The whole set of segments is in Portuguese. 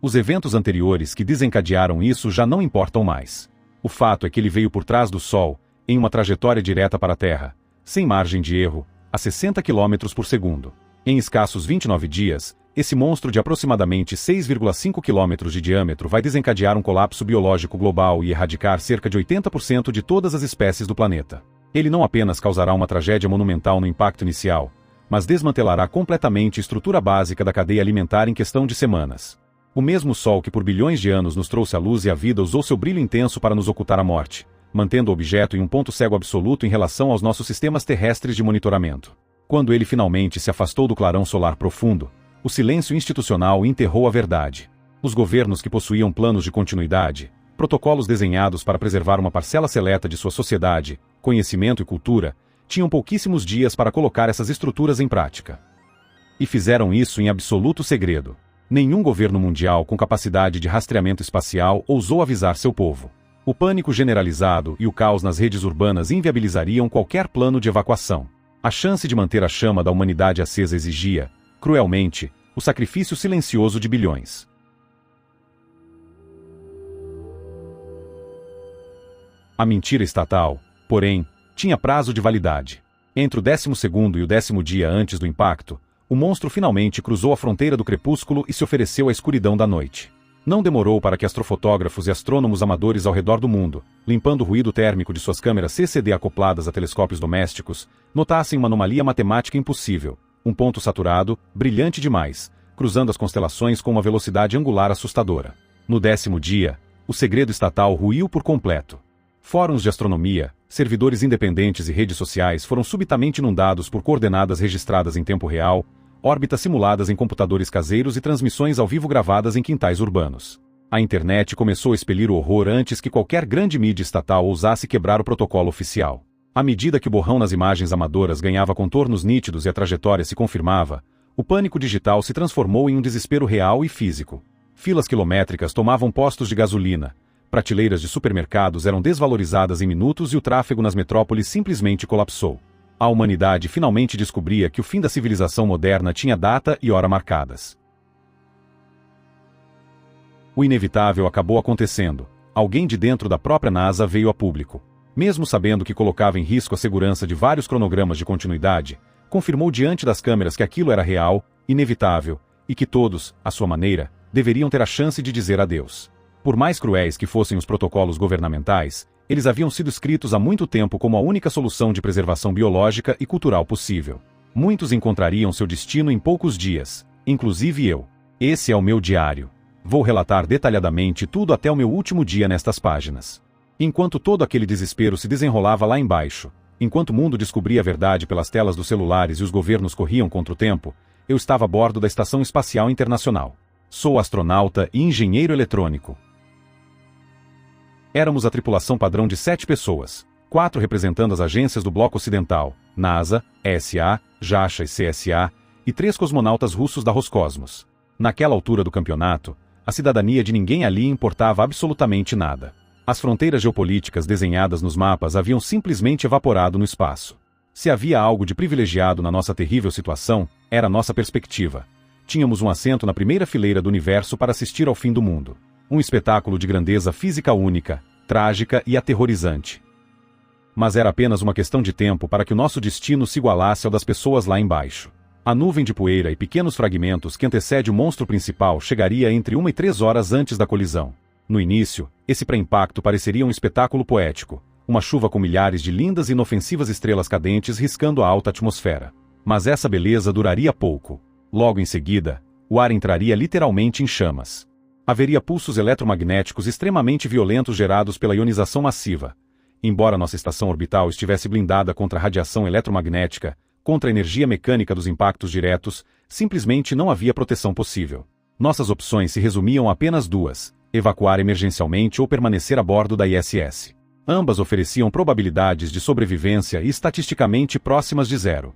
Os eventos anteriores que desencadearam isso já não importam mais. O fato é que ele veio por trás do Sol, em uma trajetória direta para a Terra, sem margem de erro, a 60 km por segundo. Em escassos 29 dias, esse monstro de aproximadamente 6,5 km de diâmetro vai desencadear um colapso biológico global e erradicar cerca de 80% de todas as espécies do planeta. Ele não apenas causará uma tragédia monumental no impacto inicial, mas desmantelará completamente a estrutura básica da cadeia alimentar em questão de semanas. O mesmo Sol que por bilhões de anos nos trouxe a luz e a vida usou seu brilho intenso para nos ocultar a morte, mantendo o objeto em um ponto cego absoluto em relação aos nossos sistemas terrestres de monitoramento. Quando ele finalmente se afastou do clarão solar profundo, o silêncio institucional enterrou a verdade. Os governos que possuíam planos de continuidade, protocolos desenhados para preservar uma parcela seleta de sua sociedade, conhecimento e cultura, tinham pouquíssimos dias para colocar essas estruturas em prática. E fizeram isso em absoluto segredo. Nenhum governo mundial com capacidade de rastreamento espacial ousou avisar seu povo. O pânico generalizado e o caos nas redes urbanas inviabilizariam qualquer plano de evacuação. A chance de manter a chama da humanidade acesa exigia, cruelmente, o sacrifício silencioso de bilhões. A mentira estatal, porém, tinha prazo de validade. Entre o 12º e o 10º dia antes do impacto, o monstro finalmente cruzou a fronteira do crepúsculo e se ofereceu à escuridão da noite. Não demorou para que astrofotógrafos e astrônomos amadores ao redor do mundo, limpando o ruído térmico de suas câmeras CCD acopladas a telescópios domésticos, notassem uma anomalia matemática impossível, um ponto saturado, brilhante demais, cruzando as constelações com uma velocidade angular assustadora. No 10º dia, o segredo estatal ruiu por completo. Fóruns de astronomia, servidores independentes e redes sociais foram subitamente inundados por coordenadas registradas em tempo real, órbitas simuladas em computadores caseiros e transmissões ao vivo gravadas em quintais urbanos. A internet começou a expelir o horror antes que qualquer grande mídia estatal ousasse quebrar o protocolo oficial. À medida que o borrão nas imagens amadoras ganhava contornos nítidos e a trajetória se confirmava, o pânico digital se transformou em um desespero real e físico. Filas quilométricas tomavam postos de gasolina, prateleiras de supermercados eram desvalorizadas em minutos e o tráfego nas metrópoles simplesmente colapsou. A humanidade finalmente descobria que o fim da civilização moderna tinha data e hora marcadas. O inevitável acabou acontecendo. Alguém de dentro da própria NASA veio a público. Mesmo sabendo que colocava em risco a segurança de vários cronogramas de continuidade, confirmou diante das câmeras que aquilo era real, inevitável, e que todos, à sua maneira, deveriam ter a chance de dizer adeus. Por mais cruéis que fossem os protocolos governamentais, eles haviam sido escritos há muito tempo como a única solução de preservação biológica e cultural possível. Muitos encontrariam seu destino em poucos dias, inclusive eu. Esse é o meu diário. Vou relatar detalhadamente tudo até o meu último dia nestas páginas. Enquanto todo aquele desespero se desenrolava lá embaixo, enquanto o mundo descobria a verdade pelas telas dos celulares e os governos corriam contra o tempo, eu estava a bordo da Estação Espacial Internacional. Sou astronauta e engenheiro eletrônico. Éramos a tripulação padrão de 7 pessoas, 4 representando as agências do Bloco Ocidental, NASA, ESA, JAXA e CSA, e 3 cosmonautas russos da Roscosmos. Naquela altura do campeonato, a cidadania de ninguém ali importava absolutamente nada. As fronteiras geopolíticas desenhadas nos mapas haviam simplesmente evaporado no espaço. Se havia algo de privilegiado na nossa terrível situação, era a nossa perspectiva. Tínhamos um assento na primeira fileira do universo para assistir ao fim do mundo. Um espetáculo de grandeza física única, trágica e aterrorizante. Mas era apenas uma questão de tempo para que o nosso destino se igualasse ao das pessoas lá embaixo. A nuvem de poeira e pequenos fragmentos que antecede o monstro principal chegaria entre 1 e 3 horas antes da colisão. No início, esse pré-impacto pareceria um espetáculo poético, uma chuva com milhares de lindas e inofensivas estrelas cadentes riscando a alta atmosfera. Mas essa beleza duraria pouco. Logo em seguida, o ar entraria literalmente em chamas. Haveria pulsos eletromagnéticos extremamente violentos gerados pela ionização massiva. Embora nossa estação orbital estivesse blindada contra a radiação eletromagnética, contra a energia mecânica dos impactos diretos, simplesmente não havia proteção possível. Nossas opções se resumiam a apenas 2: evacuar emergencialmente ou permanecer a bordo da ISS. Ambas ofereciam probabilidades de sobrevivência e estatisticamente próximas de 0.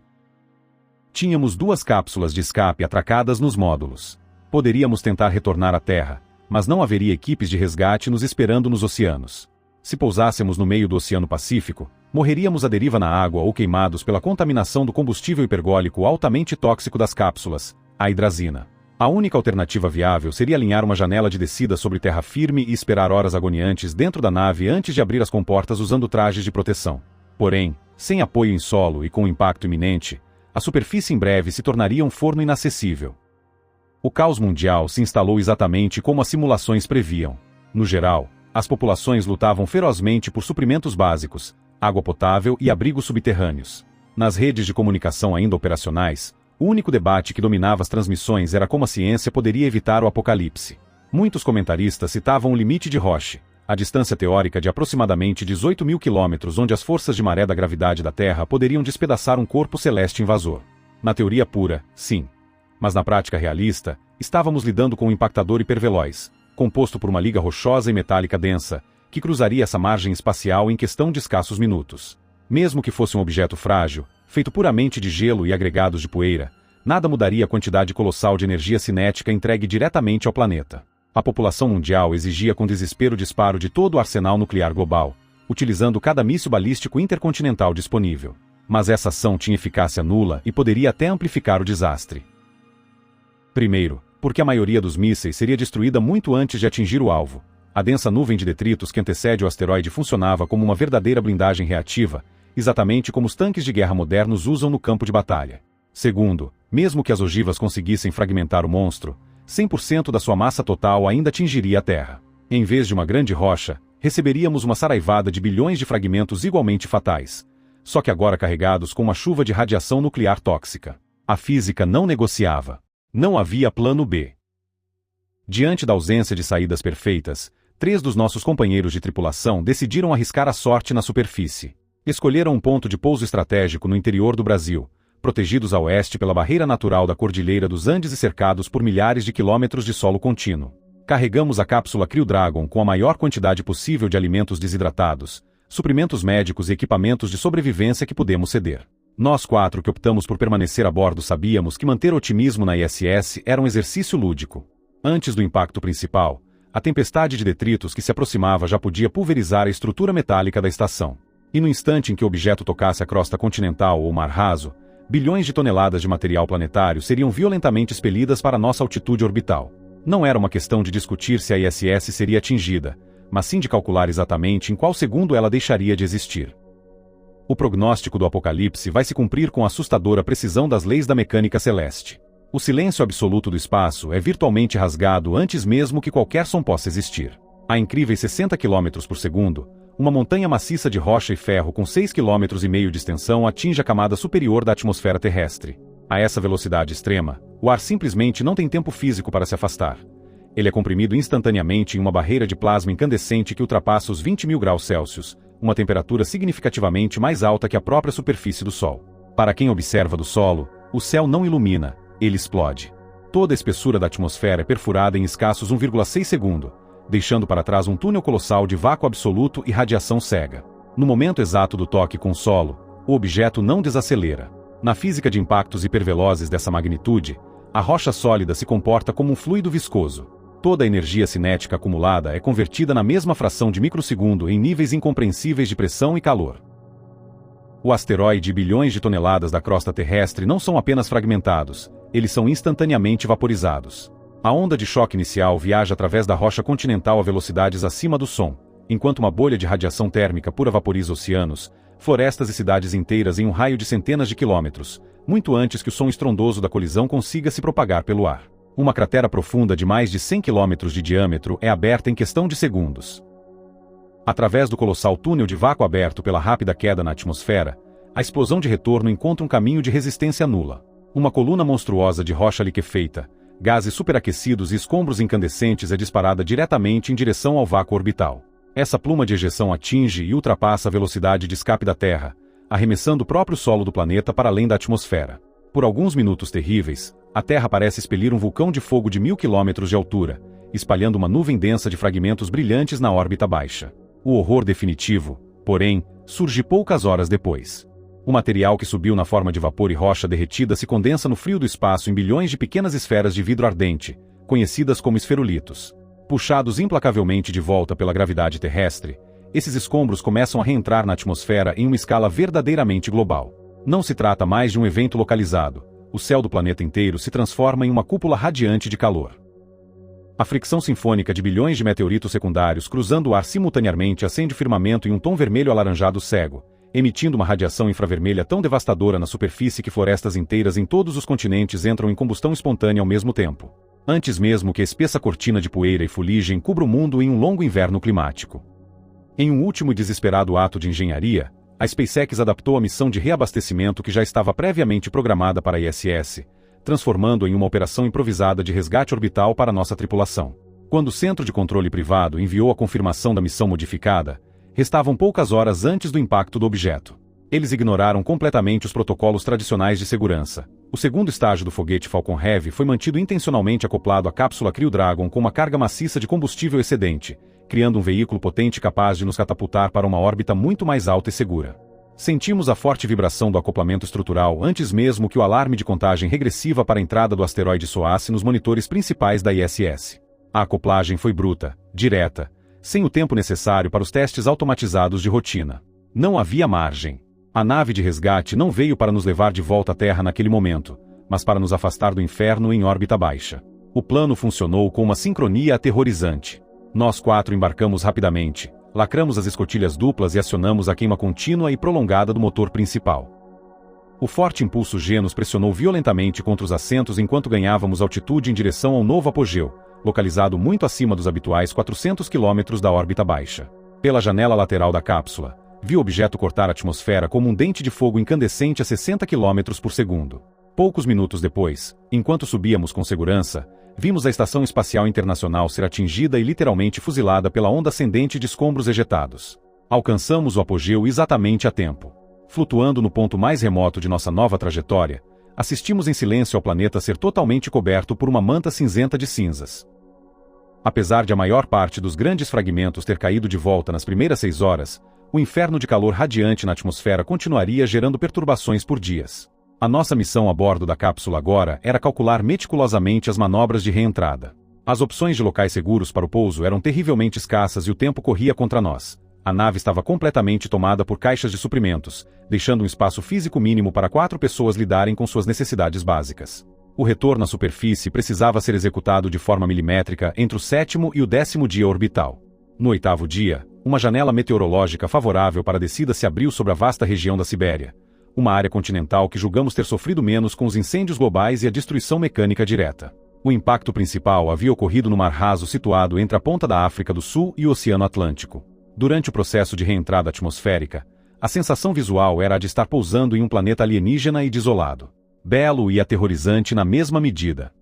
Tínhamos 2 cápsulas de escape atracadas nos módulos. Poderíamos tentar retornar à Terra, mas não haveria equipes de resgate nos esperando nos oceanos. Se pousássemos no meio do Oceano Pacífico, morreríamos à deriva na água ou queimados pela contaminação do combustível hipergólico altamente tóxico das cápsulas, a hidrazina. A única alternativa viável seria alinhar uma janela de descida sobre terra firme e esperar horas agoniantes dentro da nave antes de abrir as comportas usando trajes de proteção. Porém, sem apoio em solo e com um impacto iminente, a superfície em breve se tornaria um forno inacessível. O caos mundial se instalou exatamente como as simulações previam. No geral, as populações lutavam ferozmente por suprimentos básicos, água potável e abrigos subterrâneos. Nas redes de comunicação ainda operacionais, o único debate que dominava as transmissões era como a ciência poderia evitar o apocalipse. Muitos comentaristas citavam o limite de Roche, a distância teórica de aproximadamente 18 mil quilômetros onde as forças de maré da gravidade da Terra poderiam despedaçar um corpo celeste invasor. Na teoria pura, sim. Mas na prática realista, estávamos lidando com um impactador hiperveloz, composto por uma liga rochosa e metálica densa, que cruzaria essa margem espacial em questão de escassos minutos. Mesmo que fosse um objeto frágil, feito puramente de gelo e agregados de poeira, nada mudaria a quantidade colossal de energia cinética entregue diretamente ao planeta. A população mundial exigia com desespero o disparo de todo o arsenal nuclear global, utilizando cada míssil balístico intercontinental disponível. Mas essa ação tinha eficácia nula e poderia até amplificar o desastre. Primeiro, porque a maioria dos mísseis seria destruída muito antes de atingir o alvo. A densa nuvem de detritos que antecede o asteroide funcionava como uma verdadeira blindagem reativa, exatamente como os tanques de guerra modernos usam no campo de batalha. Segundo, mesmo que as ogivas conseguissem fragmentar o monstro, 100% da sua massa total ainda atingiria a Terra. Em vez de uma grande rocha, receberíamos uma saraivada de bilhões de fragmentos igualmente fatais, só que agora carregados com uma chuva de radiação nuclear tóxica. A física não negociava. Não havia plano B. Diante da ausência de saídas perfeitas, 3 dos nossos companheiros de tripulação decidiram arriscar a sorte na superfície. Escolheram um ponto de pouso estratégico no interior do Brasil, protegidos a oeste pela barreira natural da Cordilheira dos Andes e cercados por milhares de quilômetros de solo contínuo. Carregamos a cápsula Crew Dragon com a maior quantidade possível de alimentos desidratados, suprimentos médicos e equipamentos de sobrevivência que pudemos ceder. Nós 4 que optamos por permanecer a bordo sabíamos que manter otimismo na ISS era um exercício lúdico. Antes do impacto principal, a tempestade de detritos que se aproximava já podia pulverizar a estrutura metálica da estação. E no instante em que o objeto tocasse a crosta continental ou mar raso, bilhões de toneladas de material planetário seriam violentamente expelidas para nossa altitude orbital. Não era uma questão de discutir se a ISS seria atingida, mas sim de calcular exatamente em qual segundo ela deixaria de existir. O prognóstico do apocalipse vai se cumprir com assustadora precisão das leis da mecânica celeste. O silêncio absoluto do espaço é virtualmente rasgado antes mesmo que qualquer som possa existir. A incríveis 60 km por segundo, uma montanha maciça de rocha e ferro com 6,5 km de extensão atinge a camada superior da atmosfera terrestre. A essa velocidade extrema, o ar simplesmente não tem tempo físico para se afastar. Ele é comprimido instantaneamente em uma barreira de plasma incandescente que ultrapassa os 20.000 graus Celsius, uma temperatura significativamente mais alta que a própria superfície do Sol. Para quem observa do solo, o céu não ilumina, ele explode. Toda a espessura da atmosfera é perfurada em escassos 1,6 segundo, deixando para trás um túnel colossal de vácuo absoluto e radiação cega. No momento exato do toque com o solo, o objeto não desacelera. Na física de impactos hipervelozes dessa magnitude, a rocha sólida se comporta como um fluido viscoso. Toda a energia cinética acumulada é convertida na mesma fração de microsegundo em níveis incompreensíveis de pressão e calor. O asteroide e bilhões de toneladas da crosta terrestre não são apenas fragmentados, eles são instantaneamente vaporizados. A onda de choque inicial viaja através da rocha continental a velocidades acima do som, enquanto uma bolha de radiação térmica pura vaporiza oceanos, florestas e cidades inteiras em um raio de centenas de quilômetros, muito antes que o som estrondoso da colisão consiga se propagar pelo ar. Uma cratera profunda de mais de 100 km de diâmetro é aberta em questão de segundos. Através do colossal túnel de vácuo aberto pela rápida queda na atmosfera, a explosão de retorno encontra um caminho de resistência nula. Uma coluna monstruosa de rocha liquefeita, gases superaquecidos e escombros incandescentes é disparada diretamente em direção ao vácuo orbital. Essa pluma de ejeção atinge e ultrapassa a velocidade de escape da Terra, arremessando o próprio solo do planeta para além da atmosfera. Por alguns minutos terríveis, a Terra parece expelir um vulcão de fogo de 1.000 km de altura, espalhando uma nuvem densa de fragmentos brilhantes na órbita baixa. O horror definitivo, porém, surge poucas horas depois. O material que subiu na forma de vapor e rocha derretida se condensa no frio do espaço em bilhões de pequenas esferas de vidro ardente, conhecidas como esferulitos. Puxados implacavelmente de volta pela gravidade terrestre, esses escombros começam a reentrar na atmosfera em uma escala verdadeiramente global. Não se trata mais de um evento localizado. o céu do planeta inteiro se transforma em uma cúpula radiante de calor. A fricção sinfônica de bilhões de meteoritos secundários cruzando o ar simultaneamente acende o firmamento em um tom vermelho alaranjado cego, emitindo uma radiação infravermelha tão devastadora na superfície que florestas inteiras em todos os continentes entram em combustão espontânea ao mesmo tempo, antes mesmo que a espessa cortina de poeira e fuligem cubra o mundo em um longo inverno climático. Em um último e desesperado ato de engenharia, a SpaceX adaptou a missão de reabastecimento que já estava previamente programada para a ISS, transformando-a em uma operação improvisada de resgate orbital para nossa tripulação. Quando o centro de controle privado enviou a confirmação da missão modificada, restavam poucas horas antes do impacto do objeto. Eles ignoraram completamente os protocolos tradicionais de segurança. O segundo estágio do foguete Falcon Heavy foi mantido intencionalmente acoplado à cápsula Crew Dragon com uma carga maciça de combustível excedente, criando um veículo potente capaz de nos catapultar para uma órbita muito mais alta e segura. Sentimos a forte vibração do acoplamento estrutural antes mesmo que o alarme de contagem regressiva para a entrada do asteroide soasse nos monitores principais da ISS. A acoplagem foi bruta, direta, sem o tempo necessário para os testes automatizados de rotina. Não havia margem. A nave de resgate não veio para nos levar de volta à Terra naquele momento, mas para nos afastar do inferno em órbita baixa. O plano funcionou com uma sincronia aterrorizante. Nós 4 embarcamos rapidamente, lacramos as escotilhas duplas e acionamos a queima contínua e prolongada do motor principal. O forte impulso G nos pressionou violentamente contra os assentos enquanto ganhávamos altitude em direção ao novo apogeu, localizado muito acima dos habituais 400 km da órbita baixa. Pela janela lateral da cápsula, vi o objeto cortar a atmosfera como um dente de fogo incandescente a 60 km por segundo. Poucos minutos depois, enquanto subíamos com segurança, vimos a Estação Espacial Internacional ser atingida e literalmente fuzilada pela onda ascendente de escombros ejetados. Alcançamos o apogeu exatamente a tempo. Flutuando no ponto mais remoto de nossa nova trajetória, assistimos em silêncio ao planeta ser totalmente coberto por uma manta cinzenta de cinzas. Apesar de a maior parte dos grandes fragmentos ter caído de volta nas primeiras 6 horas, o inferno de calor radiante na atmosfera continuaria gerando perturbações por dias. A nossa missão a bordo da cápsula agora era calcular meticulosamente as manobras de reentrada. As opções de locais seguros para o pouso eram terrivelmente escassas e o tempo corria contra nós. A nave estava completamente tomada por caixas de suprimentos, deixando um espaço físico mínimo para 4 pessoas lidarem com suas necessidades básicas. O retorno à superfície precisava ser executado de forma milimétrica entre o 7º e o 10º dia orbital. No 8º dia, uma janela meteorológica favorável para a descida se abriu sobre a vasta região da Sibéria, uma área continental que julgamos ter sofrido menos com os incêndios globais e a destruição mecânica direta. O impacto principal havia ocorrido no mar raso situado entre a ponta da África do Sul e o Oceano Atlântico. Durante o processo de reentrada atmosférica, a sensação visual era a de estar pousando em um planeta alienígena e desolado. Belo e aterrorizante na mesma medida.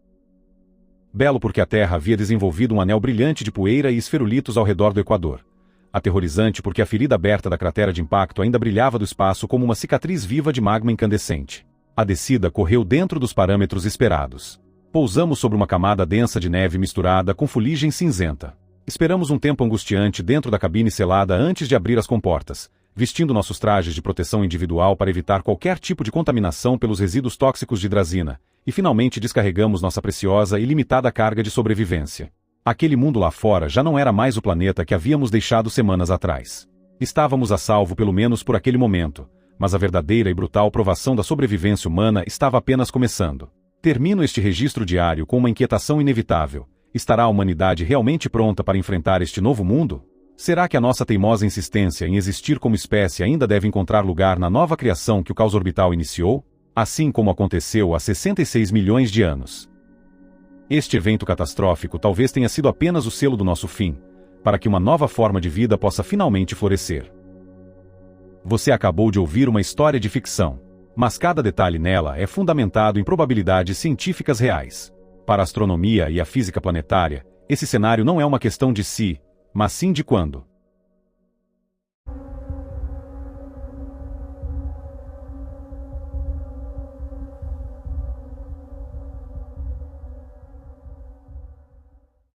Belo porque a Terra havia desenvolvido um anel brilhante de poeira e esferulitos ao redor do Equador. Aterrorizante porque a ferida aberta da cratera de impacto ainda brilhava do espaço como uma cicatriz viva de magma incandescente. A descida correu dentro dos parâmetros esperados. Pousamos sobre uma camada densa de neve misturada com fuligem cinzenta. Esperamos um tempo angustiante dentro da cabine selada antes de abrir as comportas, vestindo nossos trajes de proteção individual para evitar qualquer tipo de contaminação pelos resíduos tóxicos de hidrazina, e finalmente descarregamos nossa preciosa e limitada carga de sobrevivência. Aquele mundo lá fora já não era mais o planeta que havíamos deixado semanas atrás. Estávamos a salvo pelo menos por aquele momento, mas a verdadeira e brutal provação da sobrevivência humana estava apenas começando. Termino este registro diário com uma inquietação inevitável. Estará a humanidade realmente pronta para enfrentar este novo mundo? Será que a nossa teimosa insistência em existir como espécie ainda deve encontrar lugar na nova criação que o caos orbital iniciou? Assim como aconteceu há 66 milhões de anos. Este evento catastrófico talvez tenha sido apenas o selo do nosso fim, para que uma nova forma de vida possa finalmente florescer. Você acabou de ouvir uma história de ficção, mas cada detalhe nela é fundamentado em probabilidades científicas reais. Para a astronomia e a física planetária, esse cenário não é uma questão de se, mas sim de quando.